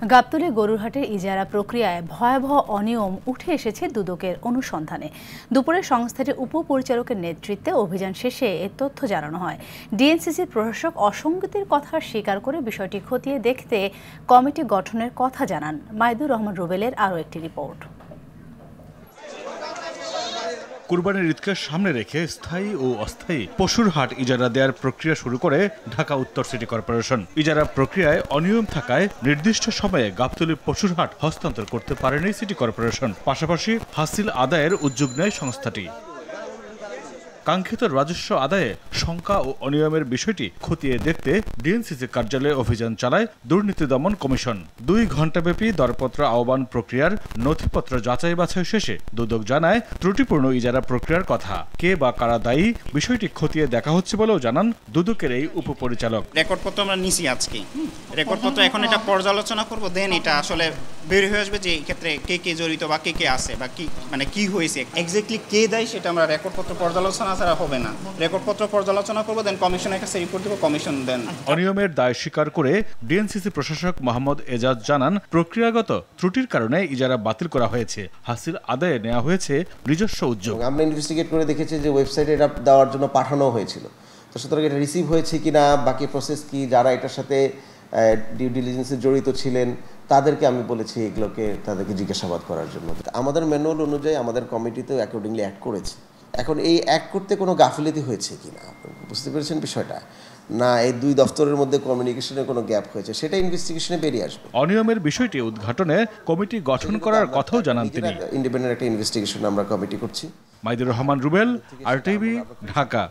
গাবতলী গরুরহাটের ইজারা প্রক্রিয়ায় ভয়াবহ অনিয়ম উঠে এসেছে দুদকের অনুসন্ধানে। দুপুরে সংস্থাটির উপপরিচালকের নেতৃত্বে অভিযান শেষে এ তথ্য জানানো হয়। ডিএনসিসির প্রশাসক অসঙ্গতির কথা স্বীকার করে বিষয়টি খতিয়ে দেখতে কমিটি গঠনের কথা জানান। মাইদুর রহমান রুবেলের আরও একটি রিপোর্ট। কুরবানির ঈদকে সামনে রেখে স্থায়ী ও অস্থায়ী পশুর হাট ইজারা দেওয়ার প্রক্রিয়া শুরু করে ঢাকা উত্তর সিটি কর্পোরেশন। ইজারা প্রক্রিয়ায় অনিয়ম থাকায় নির্দিষ্ট সময়ে গাবতলী পশুর হাট হস্তান্তর করতে পারেনি সিটি কর্পোরেশন। পাশাপাশি হাসিল আদায়ের উদ্যোগ নেয় সংস্থাটি। কাঙ্ক্ষিত রাজস্ব আদায়ে শঙ্কা ও অনিয়মের বিষয়টি খতিয়ে দেখতে ডিএনসিসি কার্যালয়ে অভিযান চালায় দুর্নীতি দমন কমিশন। 2 ঘণ্টাব্যাপী দরপত্র আহ্বান প্রক্রিয়ার নথিপত্র যাচাই বাছাই শেষে দুদক জানায় ত্রুটিপূর্ণ ইজারা প্রক্রিয়ার কথা। কে বা কারা দায়ী বিষয়টি খতিয়ে দেখা হচ্ছে বলেও জানান দুদকের এই উপপরিচালক। রেকর্ডপত্র আমরা নিছি আজকে, রেকর্ডপত্র এখন এটা পর্যালোচনা করব, দেন এটা আসলে বের হয়ে আসবে যে এই ক্ষেত্রে কে জড়িত বা কে আছে বা কি হয়েছে, এক্স্যাক্টলি কে দায়ী সেটা আমরা রেকর্ডপত্র পর্যালোচনা ছাড়া হবে না। রেকর্ডপত্র পর্যালোচনা করব, দেন কমিশনের কাছে রিপোর্ট দেব, কমিশন দেন। অনিয়মের দায় স্বীকার করে ডিএনসিসি প্রশাসক মোহাম্মদ এজাজ জানান, প্রক্রিয়াগত ত্রুটির কারণে ইজারা বাতিল করা হয়েছে। হাসিল আদায়ে নেওয়া হয়েছে নিজস্ব উদ্যোগ। আমরা ইনভেস্টিগেট করে দেখেছি যে ওয়েবসাইটে এটা দেওয়ার জন্য পাঠানো হয়েছিল, তো সুতরাং এটা রিসিভ হয়েছে কিনা, বাকি প্রসেস কি, যারা এটার সাথে ডিউ ডিলিজেন্সে জড়িত ছিলেন তাদেরকে আমি বলেছি তাদেরকে জিজ্ঞাসাবাদ করার জন্য। আমাদের ম্যানুয়াল অনুযায়ী আমাদের কমিটিতেও অ্যাকর্ডিংলি অ্যাক্ট করেছে। এখন এই অ্যাক্ট করতে কোনো গাফিলতি হয়েছে কিনা বুঝতে পেরেছেন বিষয়টা, না এই 2 দফতরের মধ্যে কমিউনিকেশনের কোনো গ্যাপ হয়েছে, সেটা ইনভেস্টিগেশনে বেরিয়ে আসবে। অনিয়মের বিষয়টি উদ্ঘাটনে কমিটি গঠন করার কথাও জানান তিনি। ইন্ডিপেন্ডেন্ট একটা ইনভেস্টিগেশন আমরা কমিটি করছি। মাইদুর রহমান রুবেল, RTV, ঢাকা।